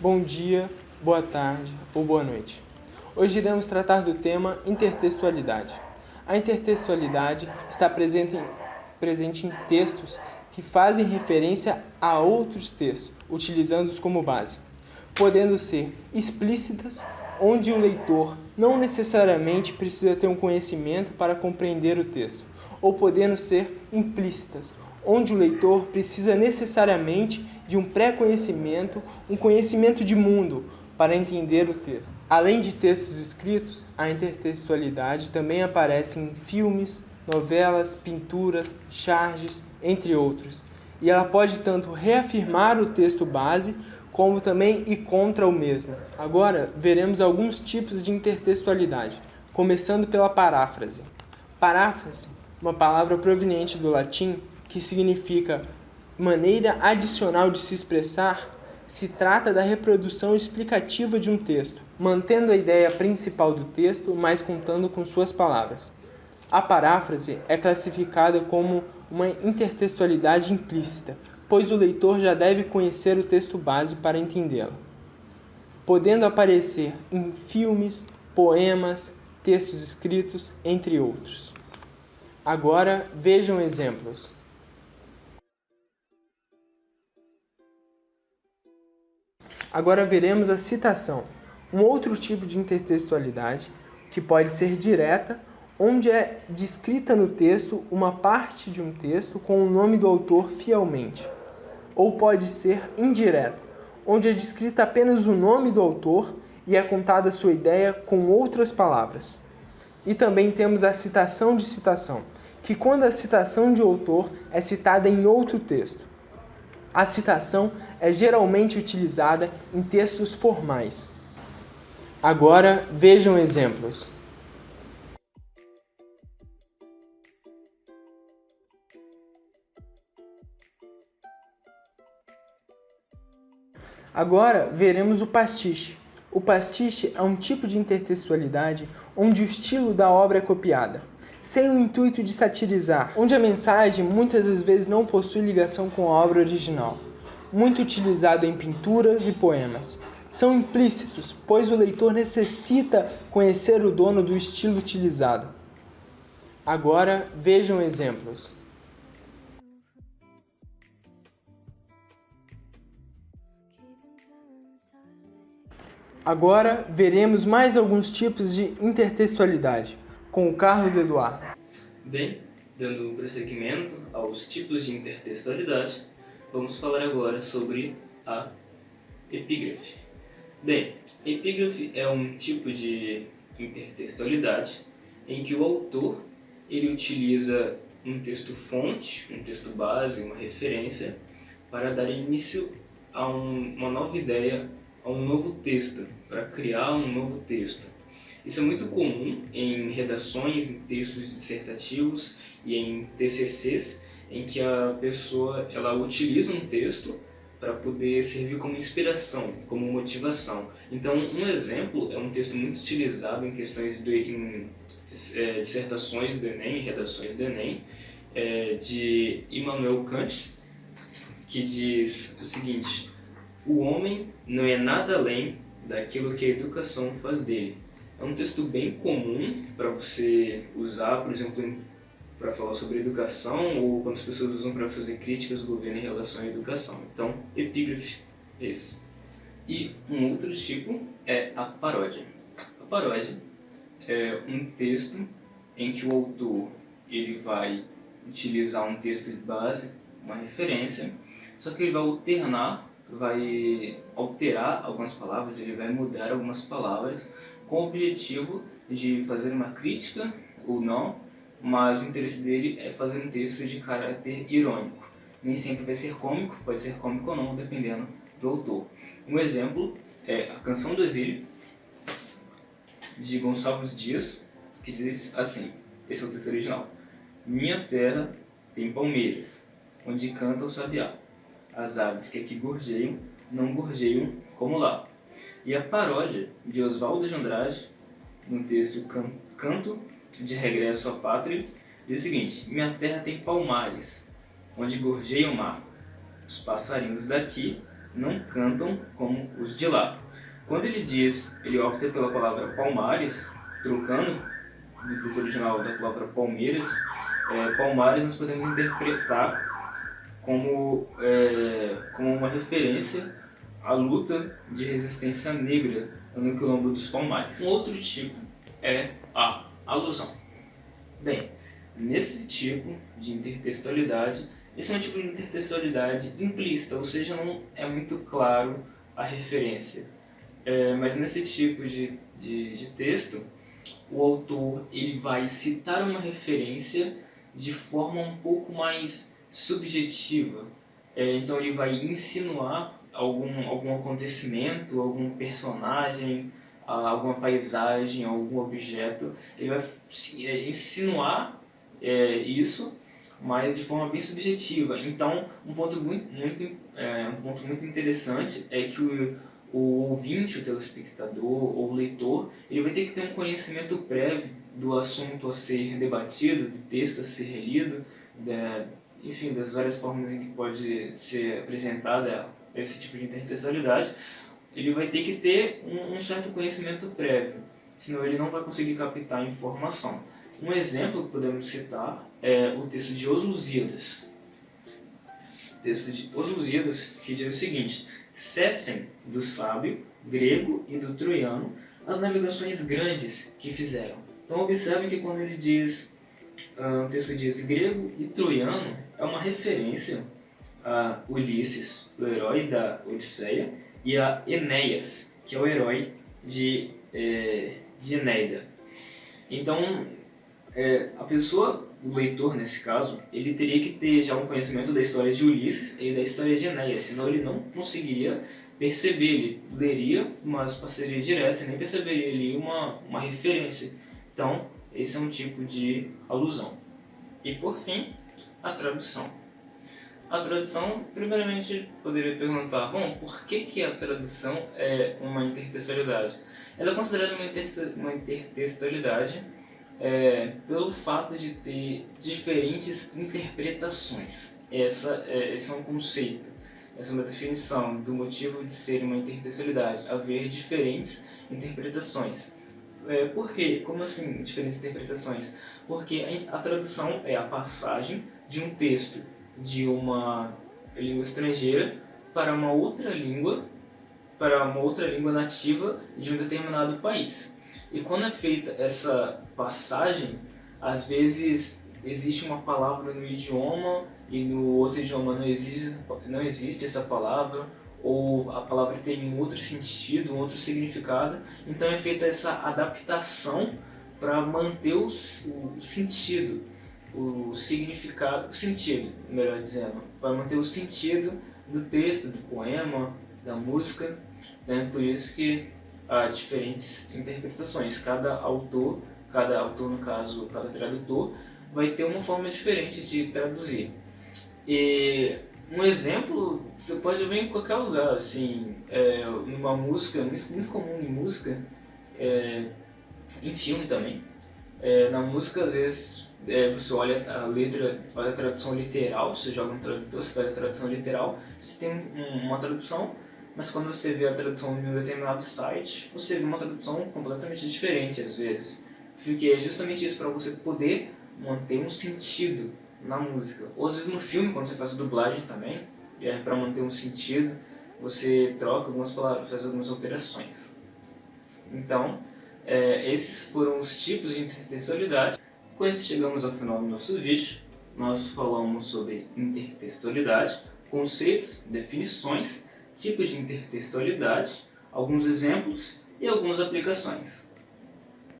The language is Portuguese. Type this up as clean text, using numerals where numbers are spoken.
Bom dia, boa tarde ou boa noite. Hoje iremos tratar do tema intertextualidade. A intertextualidade está presente em textos que fazem referência a outros textos, utilizando-os como base, podendo ser explícitas, onde o leitor não necessariamente precisa ter um conhecimento para compreender o texto, ou podendo ser implícitas, onde o leitor precisa necessariamente de um pré-conhecimento, um conhecimento de mundo, para entender o texto. Além de textos escritos, a intertextualidade também aparece em filmes, novelas, pinturas, charges, entre outros. E ela pode tanto reafirmar o texto base, como também ir contra o mesmo. Agora, veremos alguns tipos de intertextualidade, começando pela paráfrase. Paráfrase, uma palavra proveniente do latim que significa maneira adicional de se expressar, se trata da reprodução explicativa de um texto, mantendo a ideia principal do texto, mas contando com suas palavras. A paráfrase é classificada como uma intertextualidade implícita, pois o leitor já deve conhecer o texto base para entendê-la, podendo aparecer em filmes, poemas, textos escritos, entre outros. Agora vejam exemplos. Agora veremos a citação, um outro tipo de intertextualidade que pode ser direta, onde é descrita no texto uma parte de um texto com o nome do autor fielmente. Ou pode ser indireta, onde é descrita apenas o nome do autor e é contada sua ideia com outras palavras. E também temos a citação de citação, que quando a citação de autor é citada em outro texto. A citação é geralmente utilizada em textos formais. Agora vejam exemplos. Agora veremos o pastiche. O pastiche é um tipo de intertextualidade onde o estilo da obra é copiada, sem o intuito de satirizar, onde a mensagem muitas das vezes não possui ligação com a obra original, muito utilizado em pinturas e poemas. São implícitos, pois o leitor necessita conhecer o dono do estilo utilizado. Agora vejam exemplos. Agora veremos mais alguns tipos de intertextualidade, com o Carlos Eduardo. Bem, dando prosseguimento aos tipos de intertextualidade, vamos falar agora sobre a epígrafe. Bem, epígrafe é um tipo de intertextualidade em que o autor ele utiliza um texto fonte, um texto base, uma referência, para dar início a uma nova ideia, a um novo texto, para criar um novo texto. Isso é muito comum em redações, em textos dissertativos e em TCCs, em que a pessoa ela utiliza um texto para poder servir como inspiração, como motivação. Então, um exemplo é um texto muito utilizado em questões dissertações do Enem, redações do Enem, de Immanuel Kant, que diz o seguinte: o homem não é nada além daquilo que a educação faz dele. É um texto bem comum para você usar, por exemplo, para falar sobre educação ou quando as pessoas usam para fazer críticas do governo em relação à educação. Então, epígrafe é isso. E um outro tipo é a paródia. A paródia é um texto em que o autor ele vai utilizar um texto de base, uma referência, só que ele vai alterar algumas palavras, ele vai mudar algumas palavras com o objetivo de fazer uma crítica ou não, mas o interesse dele é fazer um texto de caráter irônico. Nem sempre vai ser cômico, pode ser cômico ou não, dependendo do autor. Um exemplo é a Canção do Exílio, de Gonçalves Dias, que diz assim, esse é o texto original: minha terra tem palmeiras, onde canta o sabiá. As aves que aqui gorjeiam, não gorjeiam como lá. E a paródia de Oswaldo de Andrade, no texto Canto de Regresso à Pátria, diz o seguinte: minha terra tem palmares, onde gorjeia o mar. Os passarinhos daqui não cantam como os de lá. Quando ele opta pela palavra Palmares, trocando do texto original da palavra Palmeiras, Palmares nós podemos interpretar como uma referência à luta de resistência negra no Quilombo dos Palmares. Um outro tipo é a alusão. Bem, nesse tipo de intertextualidade, esse é um tipo de intertextualidade implícita, ou seja, não é muito claro a referência. Mas nesse tipo de texto, o autor ele vai citar uma referência de forma um pouco mais subjetiva. Então ele vai insinuar algum acontecimento, algum personagem, alguma paisagem, algum objeto. Ele vai insinuar isso, mas de forma bem subjetiva. Então, um ponto muito interessante é que o ouvinte, o telespectador ou o leitor, ele vai ter que ter um conhecimento prévio do assunto a ser debatido, do texto a ser lido, enfim, das várias formas em que pode ser apresentada esse tipo de intertextualidade. Ele vai ter que ter um certo conhecimento prévio, senão ele não vai conseguir captar a informação. Um exemplo que podemos citar é o texto de Os Lusíadas. O texto de Os Lusíadas, que diz o seguinte: cessem do sábio, grego e do troiano as navegações grandes que fizeram. Então observe que quando ele diz, o texto diz grego e troiano, é uma referência a Ulisses, o herói da Odisseia, e a Enéas, que é o herói de Enéida. Então, a pessoa, o leitor nesse caso, ele teria que ter já um conhecimento da história de Ulisses e da história de Enéas, senão ele não conseguiria perceber, ele leria, mas passaria direto e nem perceberia ali uma referência. Então, esse é um tipo de alusão. E por fim, a tradução. A tradução, primeiramente, poderia perguntar, bom, por que a tradução é uma intertextualidade? Ela é considerada uma intertextualidade pelo fato de ter diferentes interpretações. Esse é um conceito, essa é uma definição do motivo de ser uma intertextualidade, haver diferentes interpretações. Por quê? Como assim diferentes interpretações? Porque a tradução é a passagem de um texto de uma língua estrangeira para uma outra língua nativa de um determinado país. E quando é feita essa passagem, às vezes existe uma palavra no idioma e no outro idioma não existe essa palavra, ou a palavra tem um outro sentido, um outro significado. Então é feita essa adaptação para manter o sentido, o significado, o sentido, melhor dizendo, para manter o sentido do texto, do poema, da música. Então é por isso que há diferentes interpretações. Cada autor no caso, cada tradutor, vai ter uma forma diferente de traduzir. E um exemplo, você pode ver em qualquer lugar, assim, numa música, muito comum em música, em filme também. Na música, às vezes, você olha a letra, faz a tradução literal, você joga no tradutor, você faz a tradução literal, você tem uma tradução, mas quando você vê a tradução em um determinado site, você vê uma tradução completamente diferente, às vezes. Porque é justamente isso, para você poder manter um sentido na música. Ou às vezes no filme, quando você faz a dublagem também, para manter um sentido, você troca algumas palavras, faz algumas alterações. Então, esses foram os tipos de intertextualidade. Com isso chegamos ao final do nosso vídeo. Nós falamos sobre intertextualidade, conceitos, definições, tipos de intertextualidade, alguns exemplos e algumas aplicações.